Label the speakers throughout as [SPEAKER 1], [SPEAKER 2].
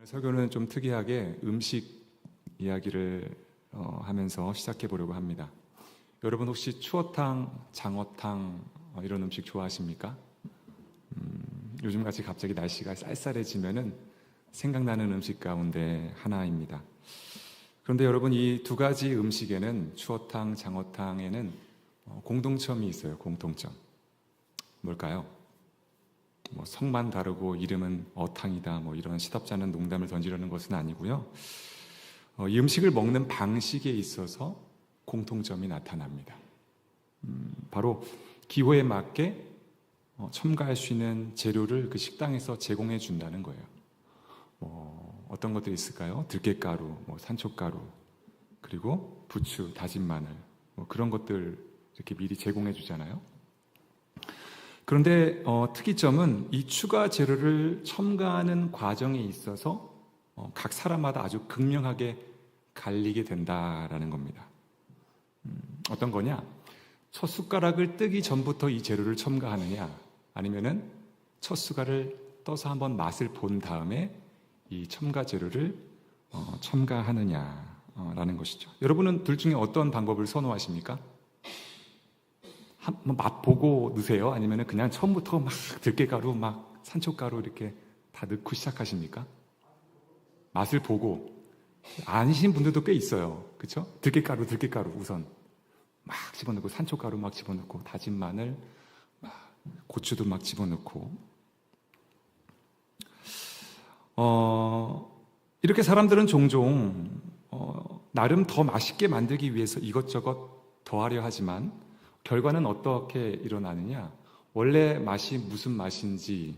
[SPEAKER 1] 설교는 좀 특이하게 음식 이야기를 하면서 시작해 보려고 합니다. 여러분 혹시 추어탕, 장어탕 이런 음식 좋아하십니까? 요즘같이 갑자기 날씨가 쌀쌀해지면은 생각나는 음식 가운데 하나입니다. 그런데 여러분 이 두 가지 음식에는 추어탕, 장어탕에는 공통점이 있어요. 공통점. 뭘까요? 성만 다르고 이름은 어탕이다 이런 시덥지 않은 농담을 던지려는 것은 아니고요. 이 음식을 먹는 방식에 있어서 공통점이 나타납니다. 바로 기호에 맞게 첨가할 수 있는 재료를 그 식당에서 제공해 준다는 거예요. 어떤 것들이 있을까요? 들깨가루, 산초가루, 그리고 부추, 다진 마늘 그런 것들 이렇게 미리 제공해 주잖아요. 그런데 특이점은 이 추가 재료를 첨가하는 과정에 있어서 각 사람마다 아주 극명하게 갈리게 된다라는 겁니다. 어떤 거냐? 첫 숟가락을 뜨기 전부터 이 재료를 첨가하느냐, 아니면은 첫 숟갈을 떠서 한번 맛을 본 다음에 이 첨가 재료를 첨가하느냐라는 것이죠. 여러분은 둘 중에 어떤 방법을 선호하십니까? 한번 맛보고 넣으세요? 아니면 그냥 처음부터 막 들깨가루, 막 산초가루 이렇게 다 넣고 시작하십니까? 맛을 보고. 아니신 분들도 꽤 있어요. 그렇죠? 들깨가루 우선 막 집어넣고, 산초가루 막 집어넣고, 다진 마늘, 고추도 막 집어넣고. 이렇게 사람들은 종종 나름 더 맛있게 만들기 위해서 이것저것 더하려 하지만 결과는 어떻게 일어나느냐? 원래 맛이 무슨 맛인지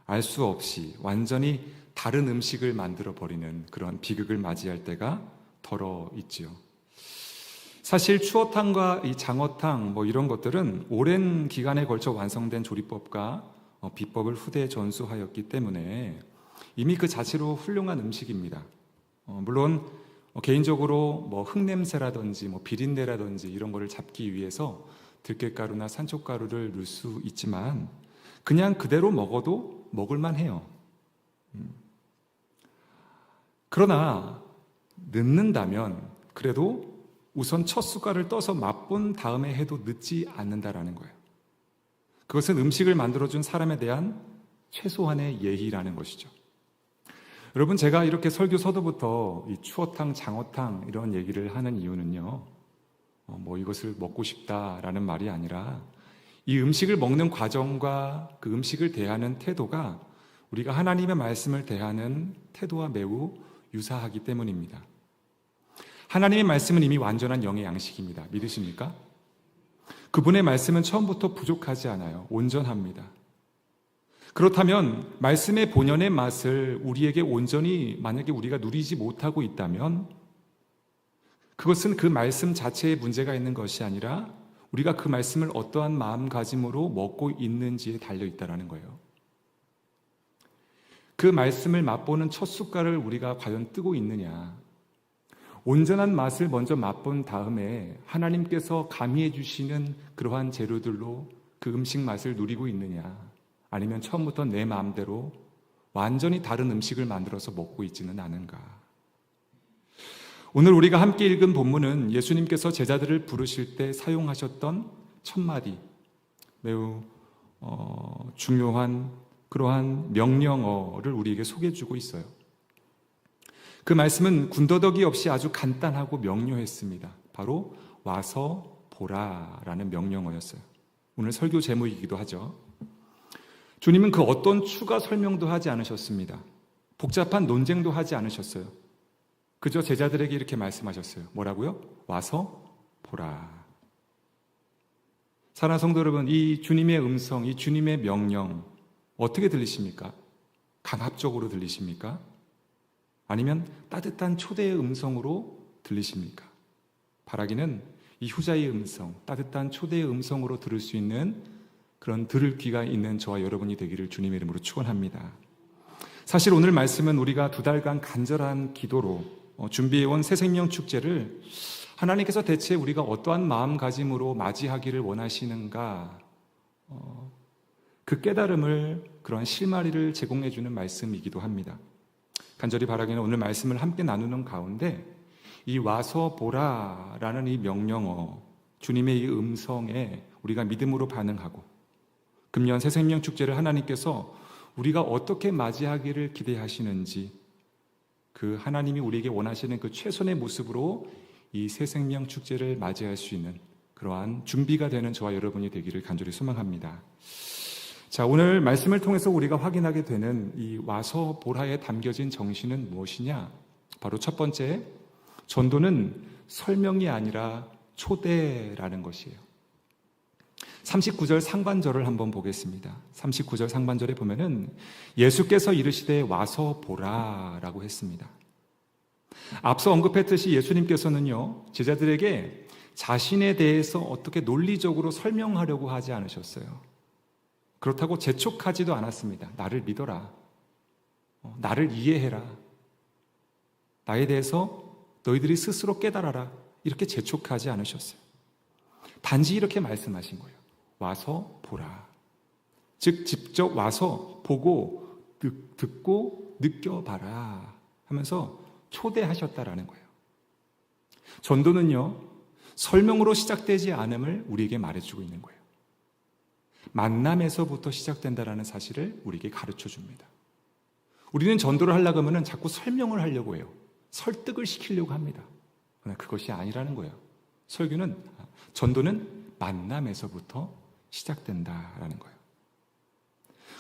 [SPEAKER 1] 알 수 없이 완전히 다른 음식을 만들어 버리는 그런 비극을 맞이할 때가 덜어 있지요. 사실 추어탕과 이 장어탕 이런 것들은 오랜 기간에 걸쳐 완성된 조리법과 비법을 후대에 전수하였기 때문에 이미 그 자체로 훌륭한 음식입니다. 물론 개인적으로 흙냄새라든지 비린내라든지 이런 거를 잡기 위해서 들깨가루나 산초가루를 넣을 수 있지만 그냥 그대로 먹어도 먹을만 해요. 그러나 넣는다면 그래도 우선 첫 숟갈을 떠서 맛본 다음에 해도 늦지 않는다라는 거예요. 그것은 음식을 만들어준 사람에 대한 최소한의 예의라는 것이죠. 여러분, 제가 이렇게 설교 서두부터 이 추어탕, 장어탕 이런 얘기를 하는 이유는요, 이것을 먹고 싶다라는 말이 아니라 이 음식을 먹는 과정과 그 음식을 대하는 태도가 우리가 하나님의 말씀을 대하는 태도와 매우 유사하기 때문입니다. 하나님의 말씀은 이미 완전한 영의 양식입니다. 믿으십니까? 그분의 말씀은 처음부터 부족하지 않아요. 온전합니다. 그렇다면 말씀의 본연의 맛을 우리에게 온전히 만약에 우리가 누리지 못하고 있다면 그것은 그 말씀 자체에 문제가 있는 것이 아니라 우리가 그 말씀을 어떠한 마음가짐으로 먹고 있는지에 달려 있다는 거예요. 그 말씀을 맛보는 첫 숟갈을 우리가 과연 뜨고 있느냐, 온전한 맛을 먼저 맛본 다음에 하나님께서 가미해 주시는 그러한 재료들로 그 음식 맛을 누리고 있느냐, 아니면 처음부터 내 마음대로 완전히 다른 음식을 만들어서 먹고 있지는 않은가. 오늘 우리가 함께 읽은 본문은 예수님께서 제자들을 부르실 때 사용하셨던 첫 마디, 매우 중요한 그러한 명령어를 우리에게 소개해주고 있어요. 그 말씀은 군더더기 없이 아주 간단하고 명료했습니다. 바로 와서 보라라는 명령어였어요. 오늘 설교 제목이기도 하죠. 주님은 그 어떤 추가 설명도 하지 않으셨습니다. 복잡한 논쟁도 하지 않으셨어요. 그저 제자들에게 이렇게 말씀하셨어요. 뭐라고요? 와서 보라. 사랑하는 성도 여러분, 이 주님의 음성, 이 주님의 명령 어떻게 들리십니까? 강압적으로 들리십니까? 아니면 따뜻한 초대의 음성으로 들리십니까? 바라기는 이 후자의 음성, 따뜻한 초대의 음성으로 들을 수 있는 그런 들을 귀가 있는 저와 여러분이 되기를 주님의 이름으로 축원합니다. 사실 오늘 말씀은 우리가 2달간 간절한 기도로 준비해온 새생명 축제를 하나님께서 대체 우리가 어떠한 마음가짐으로 맞이하기를 원하시는가, 그 깨달음을, 그런 실마리를 제공해주는 말씀이기도 합니다. 간절히 바라기는 오늘 말씀을 함께 나누는 가운데 이 와서 보라라는 이 명령어, 주님의 이 음성에 우리가 믿음으로 반응하고 금년 새생명 축제를 하나님께서 우리가 어떻게 맞이하기를 기대하시는지 그 하나님이 우리에게 원하시는 그 최선의 모습으로 이 새생명 축제를 맞이할 수 있는 그러한 준비가 되는 저와 여러분이 되기를 간절히 소망합니다. 자, 오늘 말씀을 통해서 우리가 확인하게 되는 이 와서 보라에 담겨진 정신은 무엇이냐? 바로 첫 번째, 전도는 설명이 아니라 초대라는 것이에요. 39절 상반절을 한번 보겠습니다. 39절 상반절에 보면은 예수께서 이르시되 와서 보라라고 했습니다. 앞서 언급했듯이 예수님께서는요, 제자들에게 자신에 대해서 어떻게 논리적으로 설명하려고 하지 않으셨어요. 그렇다고 재촉하지도 않았습니다. 나를 믿어라. 나를 이해해라. 나에 대해서 너희들이 스스로 깨달아라. 이렇게 재촉하지 않으셨어요. 단지 이렇게 말씀하신 거예요. 와서 보라. 즉 직접 와서 보고 듣고 느껴봐라 하면서 초대하셨다라는 거예요. 전도는요, 설명으로 시작되지 않음을 우리에게 말해주고 있는 거예요. 만남에서부터 시작된다라는 사실을 우리에게 가르쳐 줍니다. 우리는 전도를 하려고 하면 자꾸 설명을 하려고 해요. 설득을 시키려고 합니다. 그러나 그것이 아니라는 거예요. 전도는 만남에서부터 시작된다라는 거예요.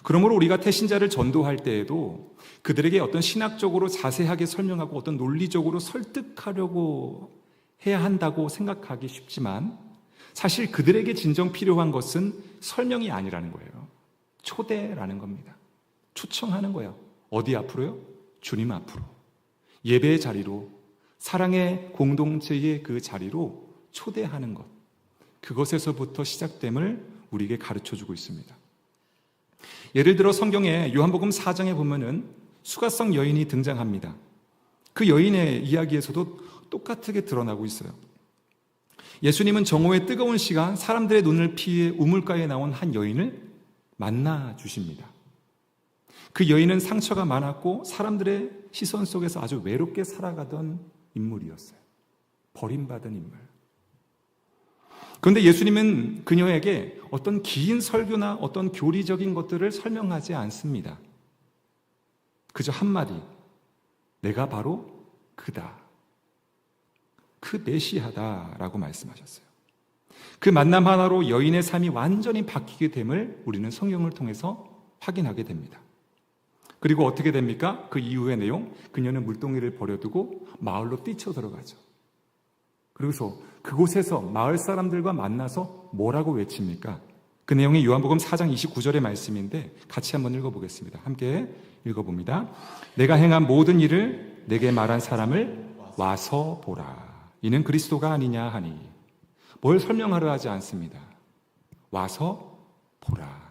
[SPEAKER 1] 그러므로 우리가 태신자를 전도할 때에도 그들에게 어떤 신학적으로 자세하게 설명하고 어떤 논리적으로 설득하려고 해야 한다고 생각하기 쉽지만 사실 그들에게 진정 필요한 것은 설명이 아니라는 거예요. 초대라는 겁니다. 초청하는 거예요. 어디 앞으로요? 주님 앞으로. 예배의 자리로, 사랑의 공동체의 그 자리로 초대하는 것. 그것에서부터 시작됨을 우리에게 가르쳐주고 있습니다. 예를 들어 성경에 요한복음 4장에 보면은 수가성 여인이 등장합니다. 그 여인의 이야기에서도 똑같게 드러나고 있어요. 예수님은 정오의 뜨거운 시간 사람들의 눈을 피해 우물가에 나온 한 여인을 만나 주십니다. 그 여인은 상처가 많았고 사람들의 시선 속에서 아주 외롭게 살아가던 인물이었어요. 버림받은 인물. 그런데 예수님은 그녀에게 어떤 긴 설교나 어떤 교리적인 것들을 설명하지 않습니다. 그저 한마디, 내가 바로 그다. 그 메시아다라고 말씀하셨어요. 그 만남 하나로 여인의 삶이 완전히 바뀌게 됨을 우리는 성경을 통해서 확인하게 됩니다. 그리고 어떻게 됩니까? 그 이후의 내용, 그녀는 물동이를 버려두고 마을로 뛰쳐들어가죠. 그래서 그곳에서 마을 사람들과 만나서 뭐라고 외칩니까? 그 내용이 요한복음 4장 29절의 말씀인데 같이 한번 읽어보겠습니다. 함께 읽어봅니다. 내가 행한 모든 일을 내게 말한 사람을 와서 보라. 이는 그리스도가 아니냐 하니. 뭘 설명하려 하지 않습니다. 와서 보라.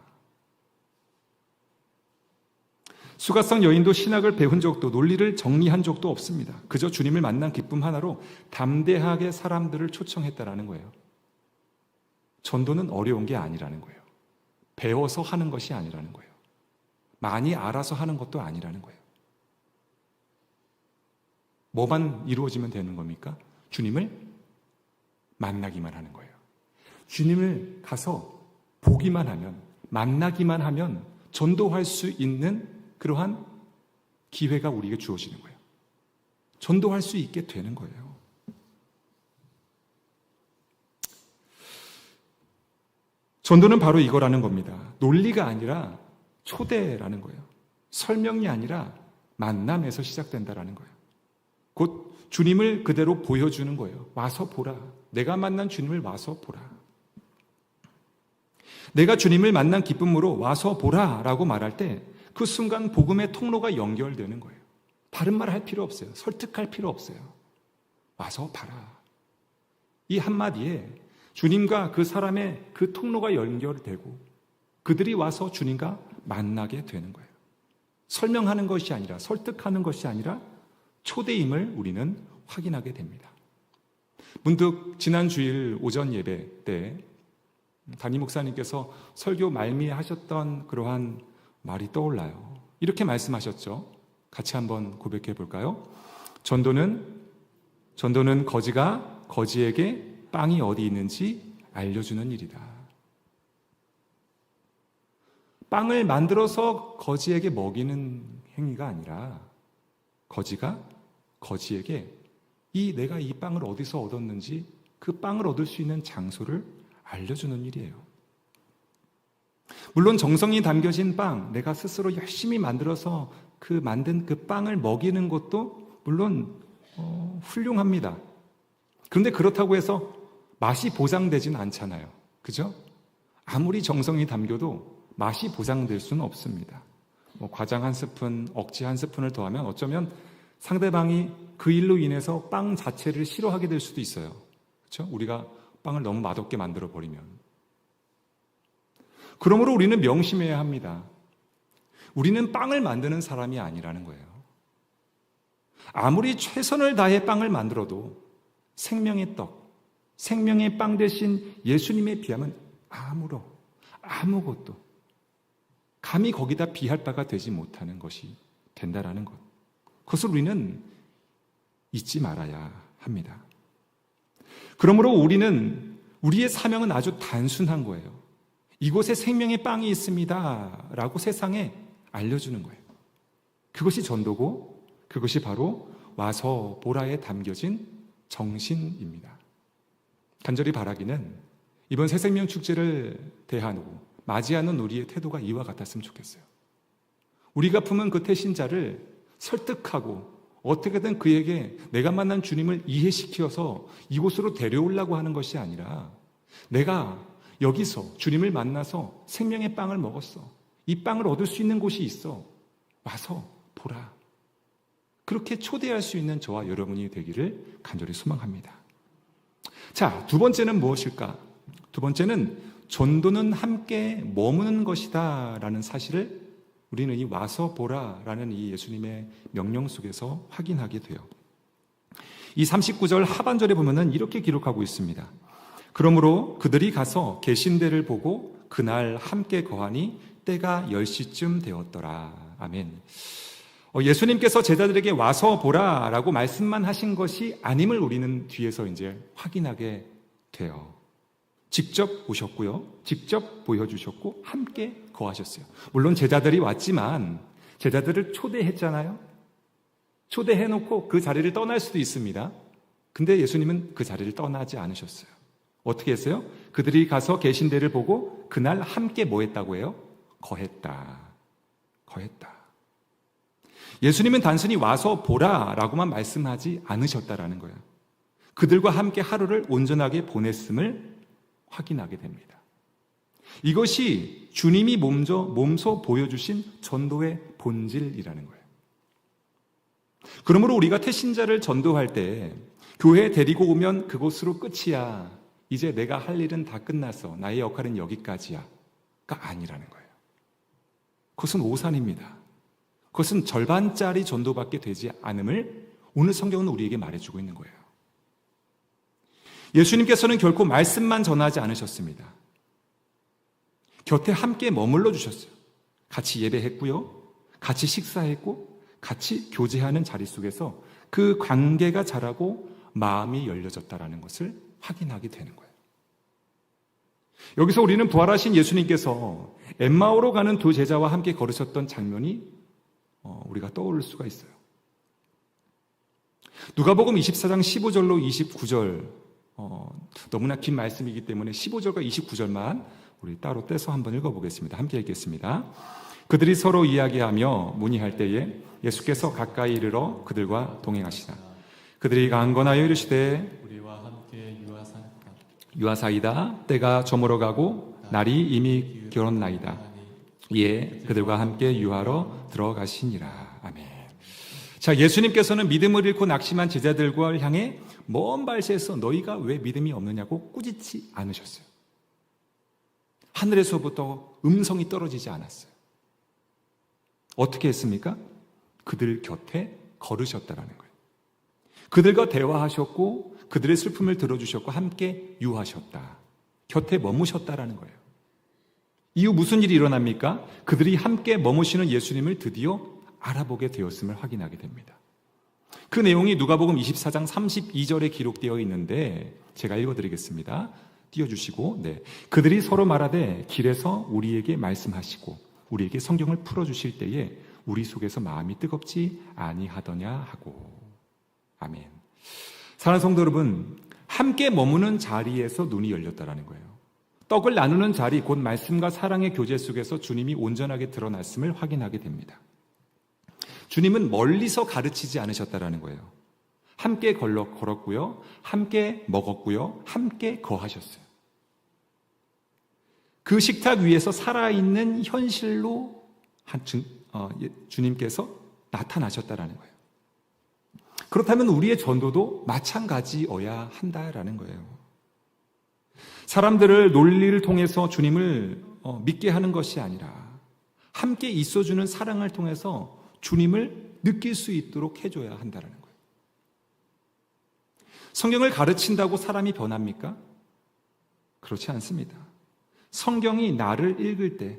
[SPEAKER 1] 수가성 여인도 신학을 배운 적도 논리를 정리한 적도 없습니다. 그저 주님을 만난 기쁨 하나로 담대하게 사람들을 초청했다라는 거예요. 전도는 어려운 게 아니라는 거예요. 배워서 하는 것이 아니라는 거예요. 많이 알아서 하는 것도 아니라는 거예요. 뭐만 이루어지면 되는 겁니까? 주님을 만나기만 하는 거예요. 주님을 가서 보기만 하면, 만나기만 하면 전도할 수 있는 그러한 기회가 우리에게 주어지는 거예요. 전도할 수 있게 되는 거예요. 전도는 바로 이거라는 겁니다. 논리가 아니라 초대라는 거예요. 설명이 아니라 만남에서 시작된다라는 거예요. 곧 주님을 그대로 보여주는 거예요. 와서 보라. 내가 만난 주님을 와서 보라. 내가 주님을 만난 기쁨으로 와서 보라라고 말할 때 그 순간 복음의 통로가 연결되는 거예요. 다른 말 할 필요 없어요. 설득할 필요 없어요. 와서 봐라. 이 한마디에 주님과 그 사람의 그 통로가 연결되고 그들이 와서 주님과 만나게 되는 거예요. 설명하는 것이 아니라 설득하는 것이 아니라 초대임을 우리는 확인하게 됩니다. 문득 지난 주일 오전 예배 때 담임 목사님께서 설교 말미에 하셨던 그러한 말이 떠올라요. 이렇게 말씀하셨죠. 같이 한번 고백해 볼까요? 전도는 거지가 거지에게 빵이 어디 있는지 알려주는 일이다. 빵을 만들어서 거지에게 먹이는 행위가 아니라 거지가 거지에게 내가 이 빵을 어디서 얻었는지 그 빵을 얻을 수 있는 장소를 알려주는 일이에요. 물론 정성이 담겨진 빵, 내가 스스로 열심히 만들어서 만든 그 빵을 먹이는 것도 물론 훌륭합니다. 그런데 그렇다고 해서 맛이 보장되지는 않잖아요. 그죠? 아무리 정성이 담겨도 맛이 보장될 수는 없습니다. 과장 한 스푼, 억지 한 스푼을 더하면 어쩌면 상대방이 그 일로 인해서 빵 자체를 싫어하게 될 수도 있어요. 그렇죠? 우리가 빵을 너무 맛없게 만들어 버리면. 그러므로 우리는 명심해야 합니다. 우리는 빵을 만드는 사람이 아니라는 거예요. 아무리 최선을 다해 빵을 만들어도 생명의 떡, 생명의 빵 대신 예수님에 비하면 아무것도 감히 거기다 비할 바가 되지 못하는 것이 된다라는 것. 그것을 우리는 잊지 말아야 합니다. 그러므로 우리의 사명은 아주 단순한 거예요. 이곳에 생명의 빵이 있습니다 라고 세상에 알려주는 거예요. 그것이 전도고 그것이 바로 와서 보라에 담겨진 정신입니다. 간절히 바라기는 이번 새생명 축제를 대하고 맞이하는 우리의 태도가 이와 같았으면 좋겠어요. 우리가 품은 그 태신자를 설득하고 어떻게든 그에게 내가 만난 주님을 이해시켜서 이곳으로 데려오려고 하는 것이 아니라 내가 여기서 주님을 만나서 생명의 빵을 먹었어. 이 빵을 얻을 수 있는 곳이 있어. 와서 보라. 그렇게 초대할 수 있는 저와 여러분이 되기를 간절히 소망합니다. 자, 두 번째는 무엇일까? 두 번째는 전도는 함께 머무는 것이다 라는 사실을 우리는 이 와서 보라라는 이 예수님의 명령 속에서 확인하게 돼요. 이 39절 하반절에 보면은 이렇게 기록하고 있습니다. 그러므로 그들이 가서 계신 데를 보고 그날 함께 거하니 때가 10시쯤 되었더라. 아멘. 예수님께서 제자들에게 와서 보라라고 말씀만 하신 것이 아님을 우리는 뒤에서 이제 확인하게 돼요. 직접 오셨고요. 직접 보여주셨고 함께 거하셨어요. 물론 제자들이 왔지만 제자들을 초대했잖아요. 초대해놓고 그 자리를 떠날 수도 있습니다. 근데 예수님은 그 자리를 떠나지 않으셨어요. 어떻게 했어요? 그들이 가서 계신 데를 보고 그날 함께 뭐 했다고 해요? 거했다. 예수님은 단순히 와서 보라라고만 말씀하지 않으셨다라는 거예요. 그들과 함께 하루를 온전하게 보냈음을 확인하게 됩니다. 이것이 주님이 몸소 보여주신 전도의 본질이라는 거예요. 그러므로 우리가 태신자를 전도할 때 교회에 데리고 오면 그곳으로 끝이야. 이제 내가 할 일은 다 끝났어. 나의 역할은 여기까지야. 가 아니라는 거예요. 그것은 오산입니다. 그것은 절반짜리 전도밖에 되지 않음을 오늘 성경은 우리에게 말해주고 있는 거예요. 예수님께서는 결코 말씀만 전하지 않으셨습니다. 곁에 함께 머물러 주셨어요. 같이 예배했고요. 같이 식사했고 같이 교제하는 자리 속에서 그 관계가 자라고 마음이 열려졌다는 것을 확인하게 되는 거예요. 여기서 우리는 부활하신 예수님께서 엠마오로 가는 두 제자와 함께 걸으셨던 장면이 우리가 떠오를 수가 있어요. 누가복음 24장 15절로 29절 너무나 긴 말씀이기 때문에 15절과 29절만 우리 따로 떼서 한번 읽어보겠습니다. 함께 읽겠습니다. 그들이 서로 이야기하며 문의할 때에 예수께서 가까이 이르러 그들과 동행하시나 그들이 강건하여 이르시되
[SPEAKER 2] 우리와 함께
[SPEAKER 1] 유하사이다. 때가 저물어 가고 날이 이미 결혼나이다. 이에 그들과 함께 유하러 들어가시니라. 아멘. 자, 예수님께서는 믿음을 잃고 낙심한 제자들과 향해 먼 발시에서 너희가 왜 믿음이 없느냐고 꾸짖지 않으셨어요. 하늘에서부터 음성이 떨어지지 않았어요. 어떻게 했습니까? 그들 곁에 걸으셨다라는 거예요. 그들과 대화하셨고 그들의 슬픔을 들어주셨고 함께 유하셨다. 곁에 머무셨다라는 거예요. 이후 무슨 일이 일어납니까? 그들이 함께 머무시는 예수님을 드디어 알아보게 되었음을 확인하게 됩니다. 그 내용이 누가복음 24장 32절에 기록되어 있는데 제가 읽어드리겠습니다. 띄워주시고, 그들이 서로 말하되 길에서 우리에게 말씀하시고 우리에게 성경을 풀어주실 때에 우리 속에서 마음이 뜨겁지 아니하더냐 하고. 아멘. 사랑하는 성도 여러분, 함께 머무는 자리에서 눈이 열렸다라는 거예요. 떡을 나누는 자리, 곧 말씀과 사랑의 교제 속에서 주님이 온전하게 드러났음을 확인하게 됩니다. 주님은 멀리서 가르치지 않으셨다라는 거예요. 함께 걸었고요, 함께 먹었고요, 함께 거하셨어요. 그 식탁 위에서 살아있는 현실로 주님께서 나타나셨다라는 거예요. 그렇다면 우리의 전도도 마찬가지여야 한다라는 거예요. 사람들을 논리를 통해서 주님을 믿게 하는 것이 아니라 함께 있어주는 사랑을 통해서 주님을 느낄 수 있도록 해줘야 한다는 거예요. 성경을 가르친다고 사람이 변합니까? 그렇지 않습니다. 성경이 나를 읽을 때,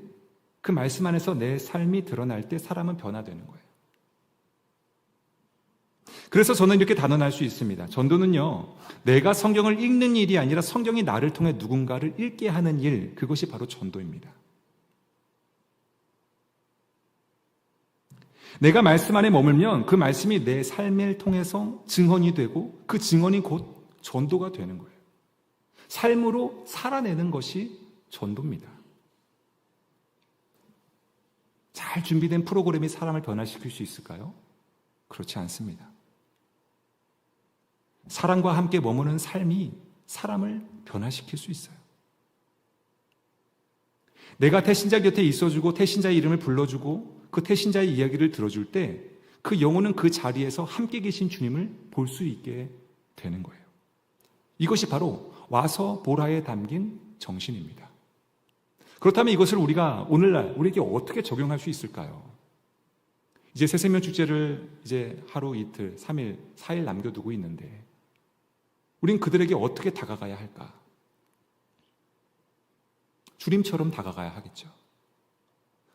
[SPEAKER 1] 그 말씀 안에서 내 삶이 드러날 때 사람은 변화되는 거예요. 그래서 저는 이렇게 단언할 수 있습니다. 전도는요, 내가 성경을 읽는 일이 아니라 성경이 나를 통해 누군가를 읽게 하는 일, 그것이 바로 전도입니다. 내가 말씀 안에 머물면 그 말씀이 내 삶을 통해서 증언이 되고 그 증언이 곧 전도가 되는 거예요. 삶으로 살아내는 것이 전도입니다. 잘 준비된 프로그램이 사람을 변화시킬 수 있을까요? 그렇지 않습니다. 사랑과 함께 머무는 삶이 사람을 변화시킬 수 있어요. 내가 태신자 곁에 있어주고 태신자의 이름을 불러주고 그 태신자의 이야기를 들어줄 때 그 영혼은 그 자리에서 함께 계신 주님을 볼 수 있게 되는 거예요. 이것이 바로 와서 보라에 담긴 정신입니다. 그렇다면 이것을 우리가 오늘날 우리에게 어떻게 적용할 수 있을까요? 이제 새생명 축제를 이제 하루, 이틀, 3일, 4일 남겨두고 있는데 우린 그들에게 어떻게 다가가야 할까? 주님처럼 다가가야 하겠죠.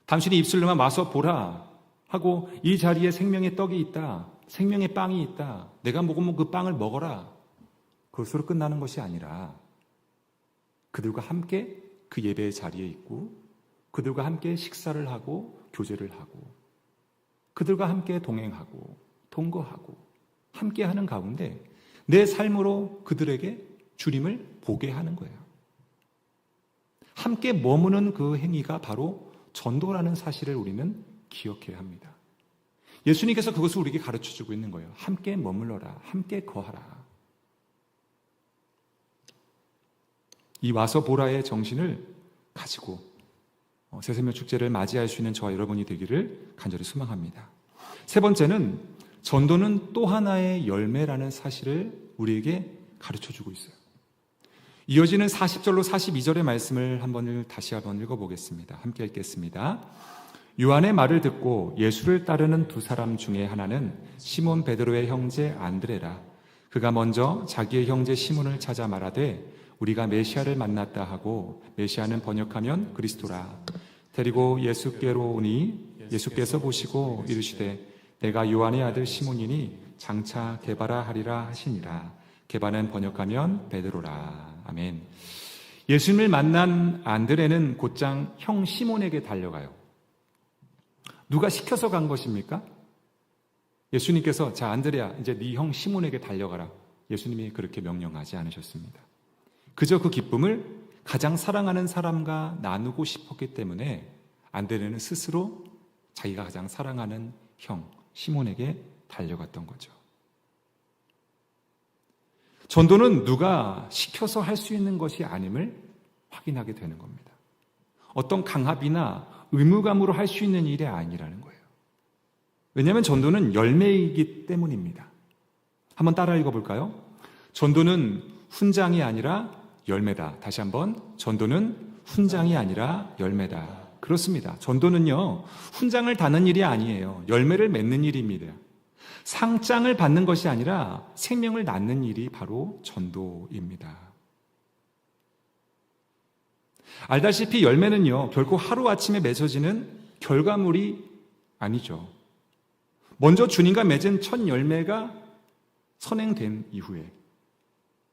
[SPEAKER 1] 당신이 입술로만 와서 보라 하고 이 자리에 생명의 떡이 있다, 생명의 빵이 있다, 내가 먹으면 그 빵을 먹어라, 그것으로 끝나는 것이 아니라 그들과 함께 그 예배의 자리에 있고 그들과 함께 식사를 하고 교제를 하고 그들과 함께 동행하고 동거하고 함께하는 가운데 내 삶으로 그들에게 주님을 보게 하는 거예요. 함께 머무는 그 행위가 바로 전도라는 사실을 우리는 기억해야 합니다. 예수님께서 그것을 우리에게 가르쳐주고 있는 거예요. 함께 머물러라, 함께 거하라. 이 와서 보라의 정신을 가지고 새생명 축제를 맞이할 수 있는 저와 여러분이 되기를 간절히 소망합니다. 세 번째는 전도는 또 하나의 열매라는 사실을 우리에게 가르쳐주고 있어요. 이어지는 40절로 42절의 말씀을 다시 한번 읽어보겠습니다. 함께 읽겠습니다. 요한의 말을 듣고 예수를 따르는 두 사람 중에 하나는 시몬 베드로의 형제 안드레라. 그가 먼저 자기의 형제 시몬을 찾아 말하되 우리가 메시아를 만났다 하고, 메시아는 번역하면 그리스도라. 데리고 예수께로 오니 예수께서 보시고 이르시되 내가 요한의 아들 시몬이니 장차 게바라 하리라 하시니라. 게바는 번역하면 베드로라. 아멘. 예수님을 만난 안드레는 곧장 형 시몬에게 달려가요. 누가 시켜서 간 것입니까? 예수님께서 자 안드레야 이제 네 형 시몬에게 달려가라. 예수님이 그렇게 명령하지 않으셨습니다. 그저 그 기쁨을 가장 사랑하는 사람과 나누고 싶었기 때문에 안드레는 스스로 자기가 가장 사랑하는 형 시몬에게 달려갔던 거죠. 전도는 누가 시켜서 할 수 있는 것이 아님을 확인하게 되는 겁니다. 어떤 강압이나 의무감으로 할 수 있는 일이 아니라는 거예요. 왜냐하면 전도는 열매이기 때문입니다. 한번 따라 읽어볼까요? 전도는 훈장이 아니라 열매다. 다시 한번, 전도는 훈장이 아니라 열매다. 그렇습니다. 전도는요, 훈장을 다는 일이 아니에요. 열매를 맺는 일입니다. 상장을 받는 것이 아니라 생명을 낳는 일이 바로 전도입니다. 알다시피 열매는요, 결코 하루아침에 맺어지는 결과물이 아니죠. 먼저 주님과 맺은 첫 열매가 선행된 이후에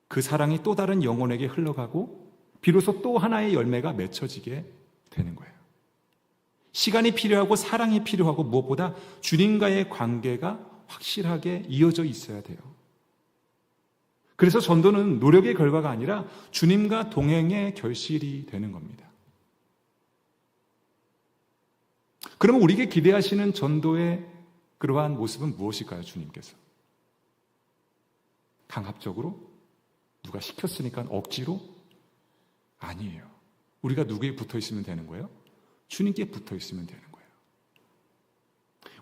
[SPEAKER 1] 그 사랑이 또 다른 영혼에게 흘러가고 비로소 또 하나의 열매가 맺혀지게 되는 거예요. 시간이 필요하고 사랑이 필요하고 무엇보다 주님과의 관계가 확실하게 이어져 있어야 돼요. 그래서 전도는 노력의 결과가 아니라 주님과 동행의 결실이 되는 겁니다. 그러면 우리에게 기대하시는 전도의 그러한 모습은 무엇일까요, 주님께서? 강압적으로? 누가 시켰으니까 억지로? 아니에요. 우리가 누구에 붙어 있으면 되는 거예요? 주님께 붙어 있으면 되는 거예요.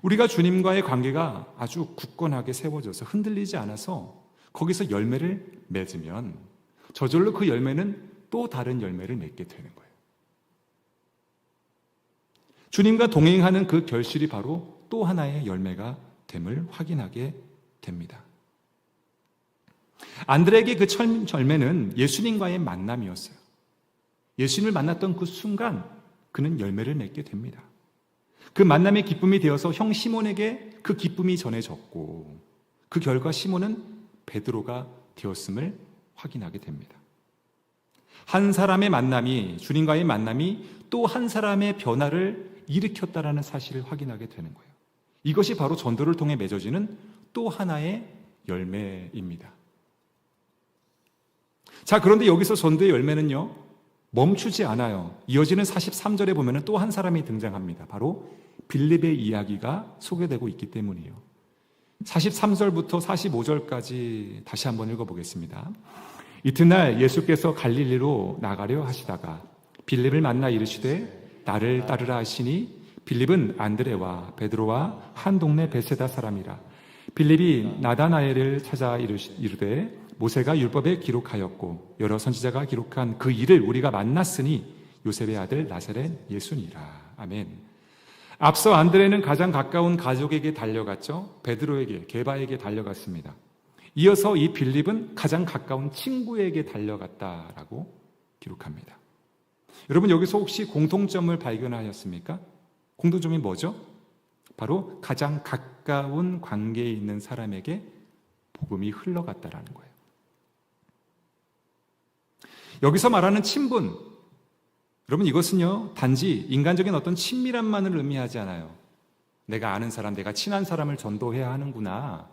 [SPEAKER 1] 우리가 주님과의 관계가 아주 굳건하게 세워져서 흔들리지 않아서 거기서 열매를 맺으면 저절로 그 열매는 또 다른 열매를 맺게 되는 거예요. 주님과 동행하는 그 결실이 바로 또 하나의 열매가 됨을 확인하게 됩니다. 안드레에게 그 열매는 예수님과의 만남이었어요. 예수님을 만났던 그 순간 그는 열매를 맺게 됩니다. 그 만남의 기쁨이 되어서 형 시몬에게 그 기쁨이 전해졌고 그 결과 시몬은 베드로가 되었음을 확인하게 됩니다. 한 사람의 만남이, 주님과의 만남이 또 한 사람의 변화를 일으켰다라는 사실을 확인하게 되는 거예요. 이것이 바로 전도를 통해 맺어지는 또 하나의 열매입니다. 자, 그런데 여기서 전도의 열매는요, 멈추지 않아요. 이어지는 43절에 보면 또 한 사람이 등장합니다. 바로 빌립의 이야기가 소개되고 있기 때문이에요. 43절부터 45절까지 다시 한번 읽어보겠습니다. 이튿날 예수께서 갈릴리로 나가려 하시다가 빌립을 만나 이르시되 나를 따르라 하시니 빌립은 안드레와 베드로와 한 동네 베세다 사람이라. 빌립이 나다나엘을 찾아 이르되 모세가 율법에 기록하였고 여러 선지자가 기록한 그 일을 우리가 만났으니 요셉의 아들 나사렛 예수니라. 아멘. 앞서 안드레는 가장 가까운 가족에게 달려갔죠. 베드로에게, 게바에게 달려갔습니다. 이어서 이 빌립은 가장 가까운 친구에게 달려갔다라고 기록합니다. 여러분, 여기서 혹시 공통점을 발견하셨습니까? 공통점이 뭐죠? 바로 가장 가까운 관계에 있는 사람에게 복음이 흘러갔다라는 거예요. 여기서 말하는 친분, 여러분, 이것은요, 단지 인간적인 어떤 친밀함만을 의미하지 않아요. 내가 아는 사람, 내가 친한 사람을 전도해야 하는구나,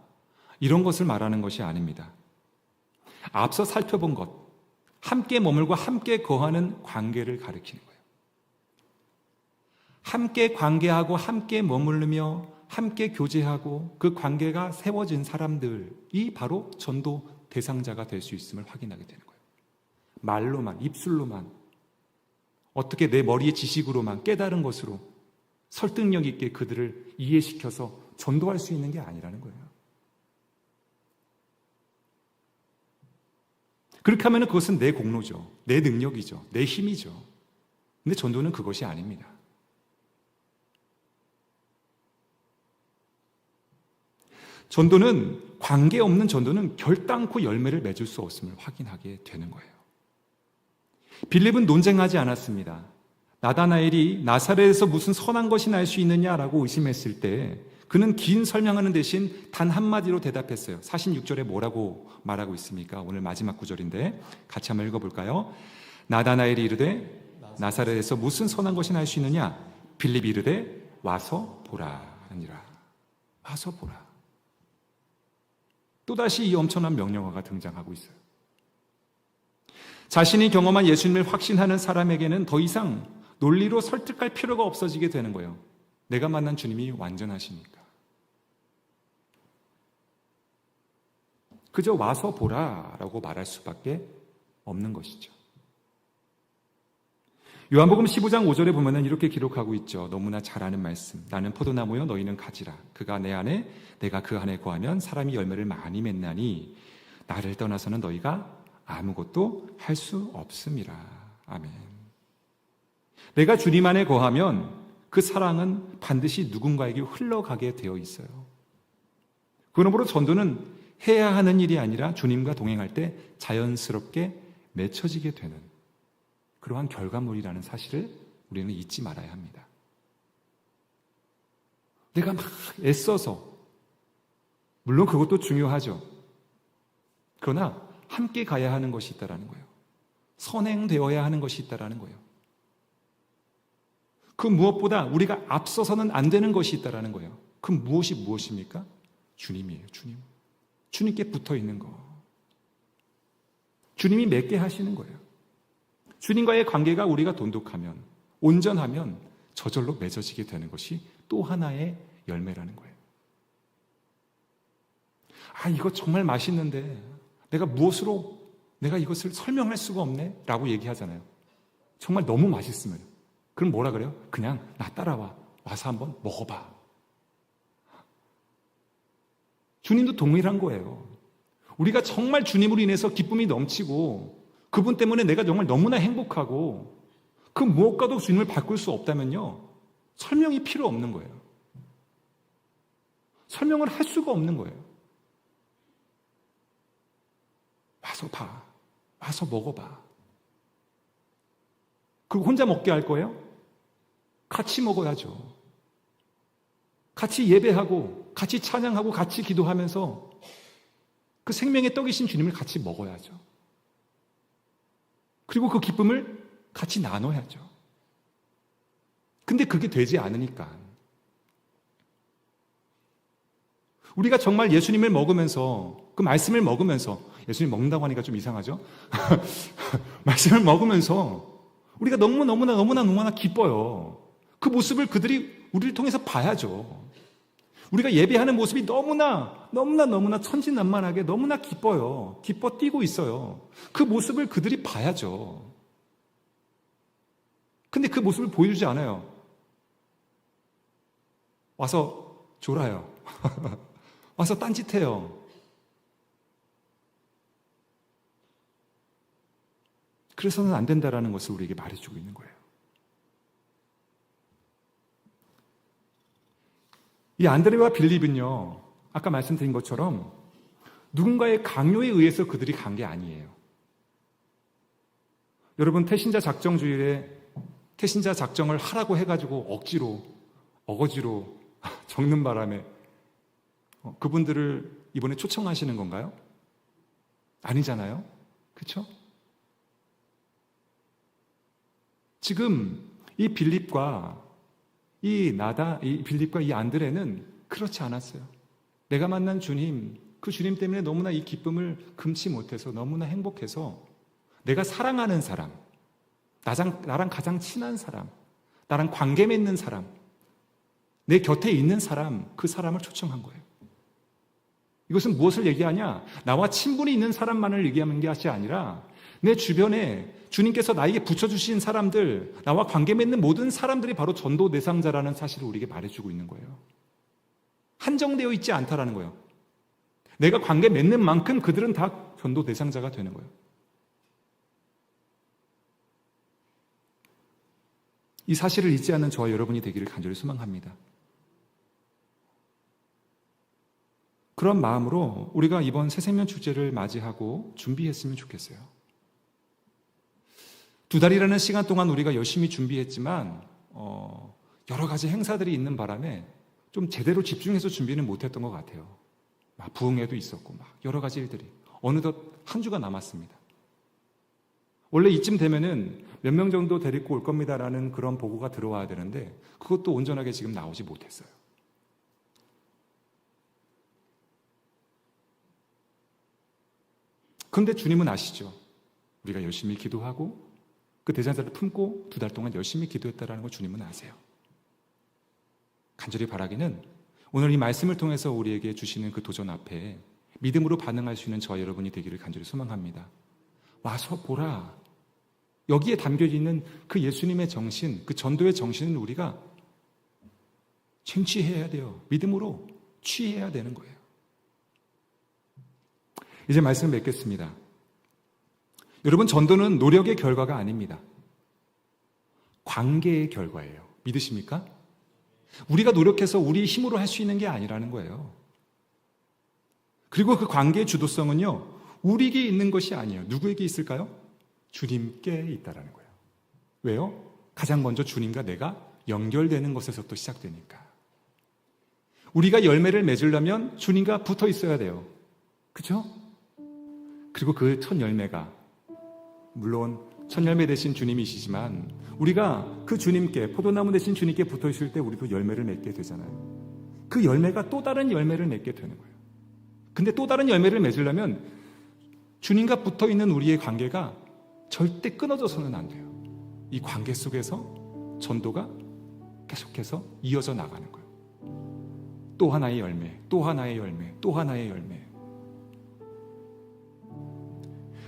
[SPEAKER 1] 이런 것을 말하는 것이 아닙니다. 앞서 살펴본 것, 함께 머물고 함께 거하는 관계를 가리키는 거예요. 함께 관계하고 함께 머무르며 함께 교제하고 그 관계가 세워진 사람들이 바로 전도 대상자가 될 수 있음을 확인하게 되는 거예요. 말로만, 입술로만, 어떻게 내 머리의 지식으로만, 깨달은 것으로 설득력 있게 그들을 이해시켜서 전도할 수 있는 게 아니라는 거예요. 그렇게 하면 그것은 내 공로죠. 내 능력이죠. 내 힘이죠. 근데 전도는 그것이 아닙니다. 전도는, 관계없는 전도는 결단코 열매를 맺을 수 없음을 확인하게 되는 거예요. 빌립은 논쟁하지 않았습니다. 나다나엘이 나사렛에서 무슨 선한 것이 날 수 있느냐라고 의심했을 때 그는 긴 설명하는 대신 단 한마디로 대답했어요. 46절에 뭐라고 말하고 있습니까? 오늘 마지막 구절인데 같이 한번 읽어볼까요? 나다나엘이 이르되 나사렛에서 무슨 선한 것이 날 수 있느냐? 빌립이 이르되 와서 보라 아니라. 와서 보라. 또다시 이 엄청난 명령어가 등장하고 있어요. 자신이 경험한 예수님을 확신하는 사람에게는 더 이상 논리로 설득할 필요가 없어지게 되는 거예요. 내가 만난 주님이 완전하시니까. 그저 와서 보라라고 말할 수밖에 없는 것이죠. 요한복음 15장 5절에 보면 이렇게 기록하고 있죠. 너무나 잘 아는 말씀. 나는 포도나무요 너희는 가지라. 그가 내 안에 내가 그 안에 거하면 사람이 열매를 많이 맺나니 나를 떠나서는 너희가 아무것도 할 수 없음이라. 아멘. 내가 주님 안에 거하면 그 사랑은 반드시 누군가에게 흘러가게 되어 있어요. 그러므로 전도는 해야 하는 일이 아니라 주님과 동행할 때 자연스럽게 맺혀지게 되는 그러한 결과물이라는 사실을 우리는 잊지 말아야 합니다. 내가 막 애써서 물론 그것도 중요하죠. 그러나 함께 가야 하는 것이 있다라는 거예요. 선행되어야 하는 것이 있다라는 거예요. 그 무엇보다 우리가 앞서서는 안 되는 것이 있다라는 거예요. 그 무엇이 무엇입니까? 주님이에요. 주님. 주님께 붙어 있는 거. 주님이 맺게 하시는 거예요. 주님과의 관계가 우리가 돈독하면, 온전하면 저절로 맺어지게 되는 것이 또 하나의 열매라는 거예요. 아, 이거 정말 맛있는데 내가 무엇으로 내가 이것을 설명할 수가 없네? 라고 얘기하잖아요. 정말 너무 맛있으면. 그럼 뭐라 그래요? 그냥 나 따라와. 와서 한번 먹어봐. 주님도 동일한 거예요. 우리가 정말 주님으로 인해서 기쁨이 넘치고 그분 때문에 내가 정말 너무나 행복하고 그 무엇과도 주님을 바꿀 수 없다면요. 설명이 필요 없는 거예요. 설명을 할 수가 없는 거예요. 와서 봐. 와서 먹어봐. 그리고 혼자 먹게 할 거예요? 같이 먹어야죠. 같이 예배하고 같이 찬양하고 같이 기도하면서 그 생명의 떡이신 주님을 같이 먹어야죠. 그리고 그 기쁨을 같이 나눠야죠. 근데 그게 되지 않으니까 우리가 정말 예수님을 먹으면서 그 말씀을 먹으면서 예수님 먹는다고 하니까 좀 이상하죠? 말씀을 먹으면서 우리가 너무나 기뻐요. 그 모습을 그들이 우리를 통해서 봐야죠. 우리가 예배하는 모습이 너무나 천진난만하게 너무나 기뻐요. 기뻐 뛰고 있어요. 그 모습을 그들이 봐야죠. 근데 그 모습을 보여주지 않아요. 와서 졸아요. 와서 딴짓해요. 그래서는 안 된다라는 것을 우리에게 말해주고 있는 거예요. 이 안드레와 빌립은요, 아까 말씀드린 것처럼 누군가의 강요에 의해서 그들이 간 게 아니에요. 여러분, 태신자 작정주일에 태신자 작정을 하라고 해가지고 어거지로 적는 바람에 그분들을 이번에 초청하시는 건가요? 아니잖아요. 그렇죠? 지금 이 빌립과 이 안드레는 그렇지 않았어요. 내가 만난 주님, 그 주님 때문에 너무나 이 기쁨을 금치 못해서 너무나 행복해서 내가 사랑하는 사람, 나랑 가장 친한 사람, 나랑 관계 맺는 사람, 내 곁에 있는 사람, 그 사람을 초청한 거예요. 이것은 무엇을 얘기하냐? 나와 친분이 있는 사람만을 얘기하는 것이 아니라 내 주변에 주님께서 나에게 붙여주신 사람들, 나와 관계 맺는 모든 사람들이 바로 전도 대상자라는 사실을 우리에게 말해주고 있는 거예요. 한정되어 있지 않다라는 거예요. 내가 관계 맺는 만큼 그들은 다 전도 대상자가 되는 거예요. 이 사실을 잊지 않는 저와 여러분이 되기를 간절히 소망합니다. 그런 마음으로 우리가 이번 새생명 축제를 맞이하고 준비했으면 좋겠어요. 2달이라는 시간 동안 우리가 열심히 준비했지만 여러 가지 행사들이 있는 바람에 좀 제대로 집중해서 준비는 못했던 것 같아요. 막 부흥회도 있었고 막 여러 가지 일들이 어느덧 한 주가 남았습니다. 원래 이쯤 되면은 몇 명 정도 데리고 올 겁니다라는 그런 보고가 들어와야 되는데 그것도 온전하게 지금 나오지 못했어요. 그런데 주님은 아시죠? 우리가 열심히 기도하고 그 대상자를 품고 2달 동안 열심히 기도했다는 걸 주님은 아세요. 간절히 바라기는 오늘 이 말씀을 통해서 우리에게 주시는 그 도전 앞에 믿음으로 반응할 수 있는 저와 여러분이 되기를 간절히 소망합니다. 와서 보라. 여기에 담겨있는 그 예수님의 정신, 그 전도의 정신은 우리가 쟁취해야 돼요. 믿음으로 취해야 되는 거예요. 이제 말씀을 맺겠습니다. 여러분, 전도는 노력의 결과가 아닙니다. 관계의 결과예요. 믿으십니까? 우리가 노력해서 우리 힘으로 할 수 있는 게 아니라는 거예요. 그리고 그 관계의 주도성은요, 우리에게 있는 것이 아니에요. 누구에게 있을까요? 주님께 있다라는 거예요. 왜요? 가장 먼저 주님과 내가 연결되는 것에서부터 시작되니까. 우리가 열매를 맺으려면 주님과 붙어 있어야 돼요. 그렇죠? 그리고 그 첫 열매가 물론 첫 열매 되신 주님이시지만 우리가 그 주님께, 포도나무 되신 주님께 붙어 있을 때 우리도 열매를 맺게 되잖아요. 그 열매가 또 다른 열매를 맺게 되는 거예요. 근데 또 다른 열매를 맺으려면 주님과 붙어 있는 우리의 관계가 절대 끊어져서는 안 돼요. 이 관계 속에서 전도가 계속해서 이어져 나가는 거예요. 또 하나의 열매, 또 하나의 열매, 또 하나의 열매.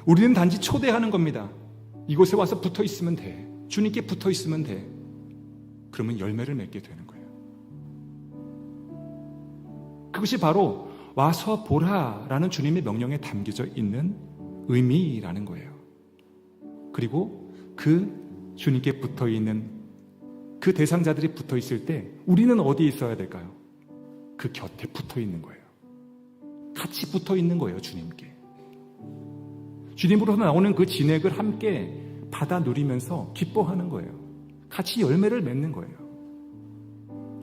[SPEAKER 1] 우리는 단지 초대하는 겁니다. 이곳에 와서 붙어 있으면 돼. 주님께 붙어 있으면 돼. 그러면 열매를 맺게 되는 거예요. 그것이 바로 와서 보라라는 주님의 명령에 담겨져 있는 의미라는 거예요. 그리고 그 주님께 붙어 있는 그 대상자들이 붙어 있을 때 우리는 어디에 있어야 될까요? 그 곁에 붙어 있는 거예요. 같이 붙어 있는 거예요, 주님께. 주님으로서 나오는 그 진액을 함께 받아 누리면서 기뻐하는 거예요. 같이 열매를 맺는 거예요.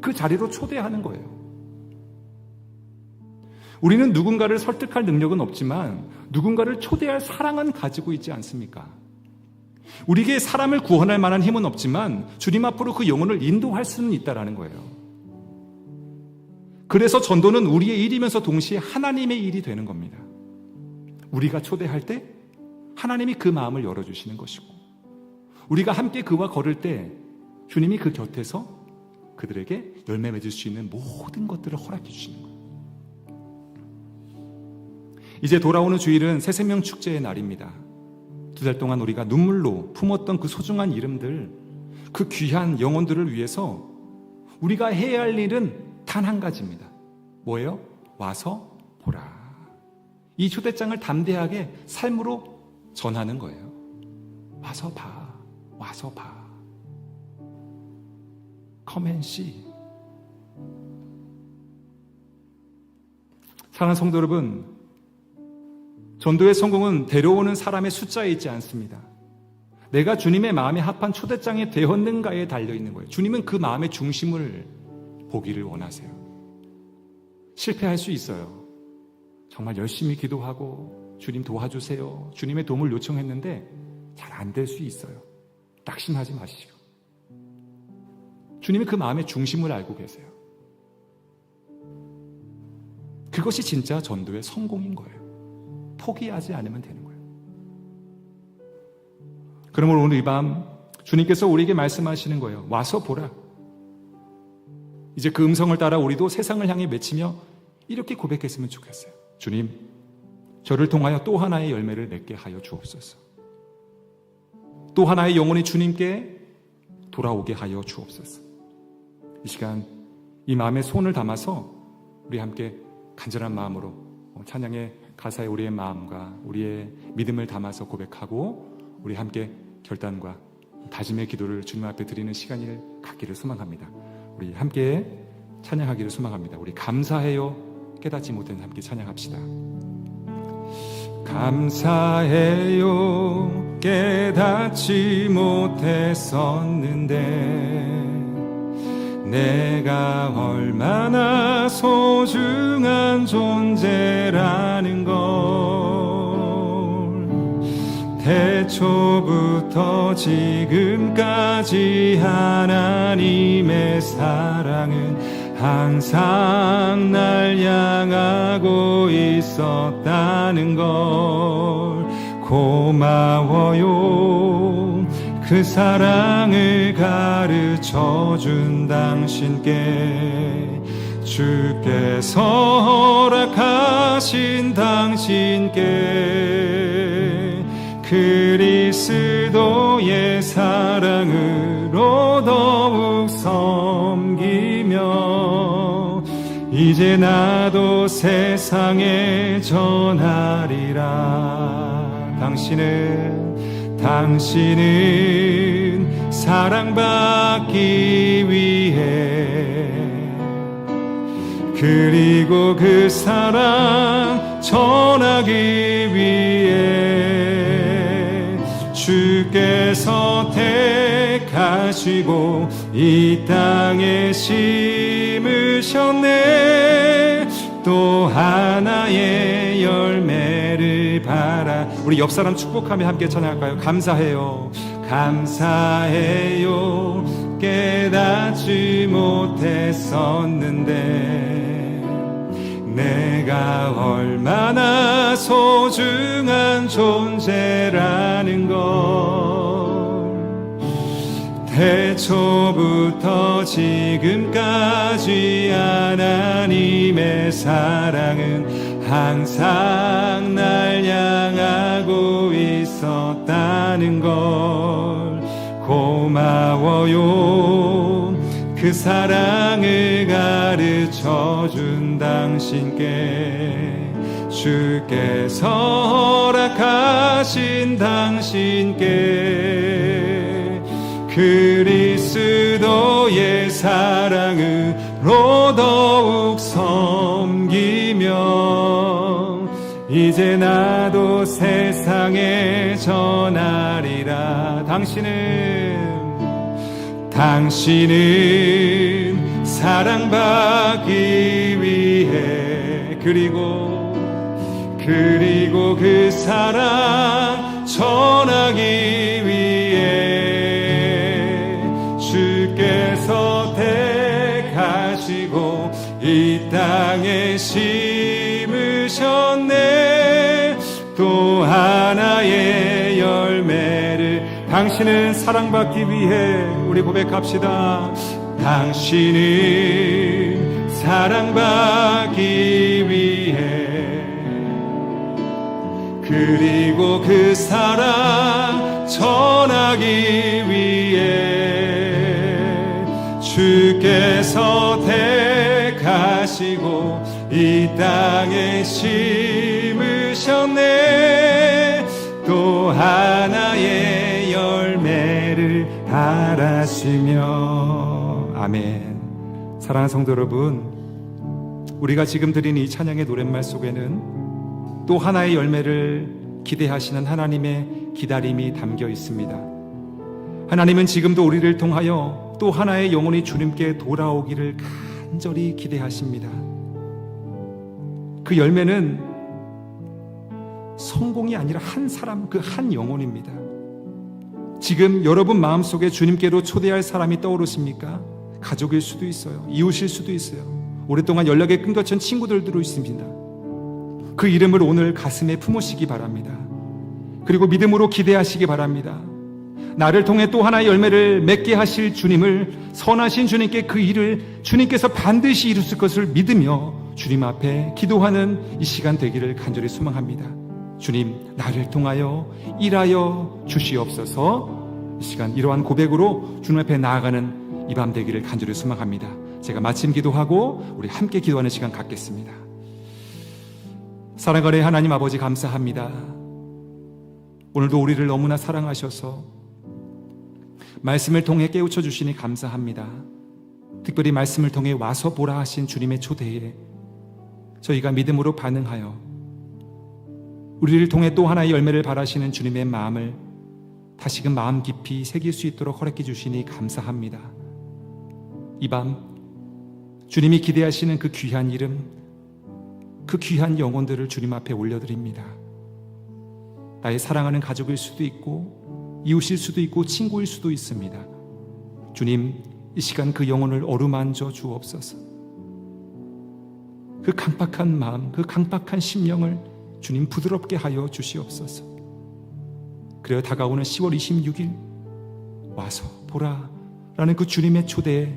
[SPEAKER 1] 그 자리로 초대하는 거예요. 우리는 누군가를 설득할 능력은 없지만 누군가를 초대할 사랑은 가지고 있지 않습니까? 우리에게 사람을 구원할 만한 힘은 없지만 주님 앞으로 그 영혼을 인도할 수는 있다라는 거예요. 그래서 전도는 우리의 일이면서 동시에 하나님의 일이 되는 겁니다. 우리가 초대할 때 하나님이 그 마음을 열어주시는 것이고 우리가 함께 그와 걸을 때 주님이 그 곁에서 그들에게 열매 맺을 수 있는 모든 것들을 허락해 주시는 거예요. 이제 돌아오는 주일은 새생명 축제의 날입니다. 2달 동안 우리가 눈물로 품었던 그 소중한 이름들, 그 귀한 영혼들을 위해서 우리가 해야 할 일은 단 한 가지입니다. 뭐예요? 와서 보라. 이 초대장을 담대하게 삶으로 전하는 거예요. 와서 봐. 와서 봐. Come and see. 사랑하는 성도 여러분, 전도의 성공은 데려오는 사람의 숫자에 있지 않습니다. 내가 주님의 마음에 합한 초대장이 되었는가에 달려있는 거예요. 주님은 그 마음의 중심을 보기를 원하세요. 실패할 수 있어요. 정말 열심히 기도하고 주님 도와주세요. 주님의 도움을 요청했는데 잘 안 될 수 있어요. 낙심하지 마시고. 주님이 그 마음의 중심을 알고 계세요. 그것이 진짜 전도의 성공인 거예요. 포기하지 않으면 되는 거예요. 그러므로 오늘 이 밤 주님께서 우리에게 말씀하시는 거예요. 와서 보라. 이제 그 음성을 따라 우리도 세상을 향해 외치며 이렇게 고백했으면 좋겠어요. 주님, 저를 통하여 또 하나의 열매를 맺게 하여 주옵소서. 또 하나의 영혼이 주님께 돌아오게 하여 주옵소서. 이 시간 이 마음에 손을 담아서 우리 함께 간절한 마음으로 찬양의 가사에 우리의 마음과 우리의 믿음을 담아서 고백하고 우리 함께 결단과 다짐의 기도를 주님 앞에 드리는 시간을 갖기를 소망합니다. 우리 함께 찬양하기를 소망합니다. 우리 감사해요 깨닫지 못한 함께 찬양합시다. 감사해요 깨닫지 못했었는데 내가 얼마나 소중한 존재라는 걸 태초부터 지금까지 하나님의 사랑은 항상 날 향하고 있었다는 걸 고마워요. 그 사랑을 가르쳐준 당신께 주께서 허락하신 당신께 그리스도의 사랑으로 더욱 섬기며 이제 나도 세상에 전하리라. 당신은 사랑받기 위해 그리고 그 사랑 전하기 위해 주께서 택하시고 이 땅에 심으셨네. 또 하나의 열매를 바라. 우리 옆 사람 축복하며 함께 찬양할까요? 감사해요, 감사해요, 깨닫지 못했었는데 내가 얼마나 소중한 존재라는 걸 태초부터 지금까지 하나님의 사랑은 항상 날 향하고 있었다는 걸 고마워요. 그 사랑을 가르쳐준 당신께, 주께서 허락하신 당신께 그리스도의 사랑으로 더욱 섬기며 이제 나도 세상에 전하리라. 당신은 사랑받기 위해 그리고 그 사랑 전하기 위해 주께서 택하시고 이 땅에 심으셨네. 또 하나의 열매를. 당신은 사랑받기 위해, 우리 고백합시다. 당신은 사랑받기 위해 그리고 그 사랑 전하기 위해 주께서 택하시고 이 땅에 심으셨네. 또 하나의 열매를 바라시며. 아멘. 사랑하는 성도 여러분, 우리가 지금 드린 이 찬양의 노랫말 속에는 또 하나의 열매를 기대하시는 하나님의 기다림이 담겨 있습니다. 하나님은 지금도 우리를 통하여 또 하나의 영혼이 주님께 돌아오기를 간절히 기대하십니다. 그 열매는 성공이 아니라 한 사람, 그 한 영혼입니다. 지금 여러분 마음속에 주님께로 초대할 사람이 떠오르십니까? 가족일 수도 있어요, 이웃일 수도 있어요, 오랫동안 연락이 끊겼던 친구들도 있습니다. 그 이름을 오늘 가슴에 품으시기 바랍니다. 그리고 믿음으로 기대하시기 바랍니다. 나를 통해 또 하나의 열매를 맺게 하실 주님을, 선하신 주님께 그 일을 주님께서 반드시 이루실 것을 믿으며 주님 앞에 기도하는 이 시간 되기를 간절히 소망합니다. 주님, 나를 통하여 일하여 주시옵소서. 이 시간 이러한 고백으로 주님 앞에 나아가는 이 밤 되기를 간절히 소망합니다. 제가 마침 기도하고 우리 함께 기도하는 시간 갖겠습니다. 사랑하는 하나님 아버지, 감사합니다. 오늘도 우리를 너무나 사랑하셔서 말씀을 통해 깨우쳐 주시니 감사합니다. 특별히 말씀을 통해 와서 보라 하신 주님의 초대에 저희가 믿음으로 반응하여 우리를 통해 또 하나의 열매를 바라시는 주님의 마음을 다시금 마음 깊이 새길 수 있도록 허락해 주시니 감사합니다. 이 밤 주님이 기대하시는 그 귀한 이름, 그 귀한 영혼들을 주님 앞에 올려드립니다. 나의 사랑하는 가족일 수도 있고 이웃일 수도 있고 친구일 수도 있습니다. 주님, 이 시간 그 영혼을 어루만져 주옵소서. 그 강박한 마음, 그 강박한 심령을 주님 부드럽게 하여 주시옵소서. 그래야 다가오는 10월 26일 와서 보라 라는 그 주님의 초대에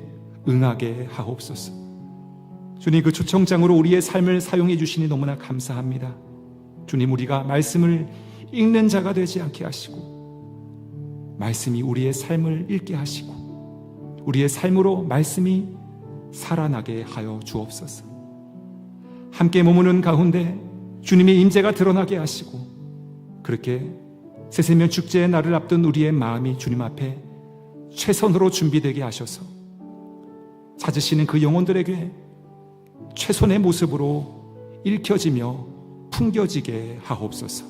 [SPEAKER 1] 응하게 하옵소서. 주님, 그 초청장으로 우리의 삶을 사용해 주시니 너무나 감사합니다. 주님, 우리가 말씀을 읽는 자가 되지 않게 하시고 말씀이 우리의 삶을 읽게 하시고 우리의 삶으로 말씀이 살아나게 하여 주옵소서. 함께 머무는 가운데 주님의 임재가 드러나게 하시고 그렇게 새세면 축제의 날을 앞둔 우리의 마음이 주님 앞에 최선으로 준비되게 하셔서 찾으시는 그 영혼들에게 최선의 모습으로 읽혀지며 풍겨지게 하옵소서.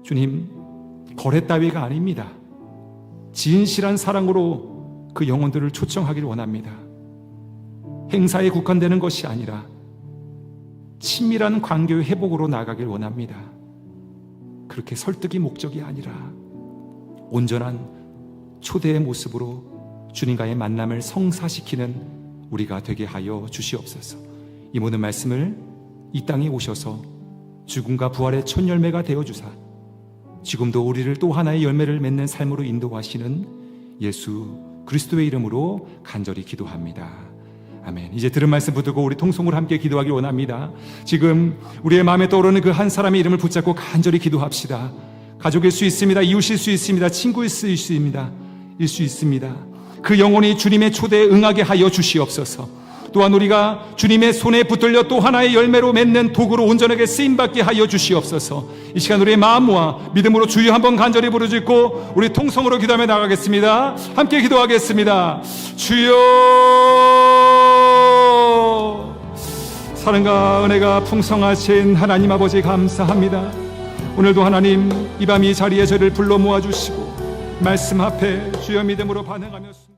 [SPEAKER 1] 주님, 거래 따위가 아닙니다. 진실한 사랑으로 그 영혼들을 초청하길 원합니다. 행사에 국한되는 것이 아니라
[SPEAKER 2] 친밀한 관계의 회복으로 나가길 원합니다. 그렇게 설득이 목적이 아니라 온전한 초대의 모습으로 주님과의 만남을 성사시키는 우리가 되게 하여 주시옵소서. 이 모든 말씀을 이 땅에 오셔서 죽음과 부활의 첫 열매가 되어주사 지금도 우리를 또 하나의 열매를 맺는 삶으로 인도하시는 예수 그리스도의 이름으로 간절히 기도합니다. 아멘. 이제 들은 말씀 붙들고 우리 통성으로 함께 기도하기 원합니다. 지금 우리의 마음에 떠오르는 그 한 사람의 이름을 붙잡고 간절히 기도합시다. 가족일 수 있습니다. 이웃일 수 있습니다. 친구일 수 있습니다. 그 영혼이 주님의 초대에 응하게 하여 주시옵소서. 또한 우리가 주님의 손에 붙들려 또 하나의 열매로 맺는 도구로 온전하게 쓰임받게 하여 주시옵소서. 이 시간 우리의 마음 모아 믿음으로 주여 한번 간절히 부르짖고 우리 통성으로 기도하며 나가겠습니다. 함께 기도하겠습니다. 주여, 사랑과 은혜가 풍성하신 하나님 아버지 감사합니다. 오늘도 하나님 이 밤 이 자리에 저를 불러 모아주시고 말씀 앞에 주여 믿음으로 반응하며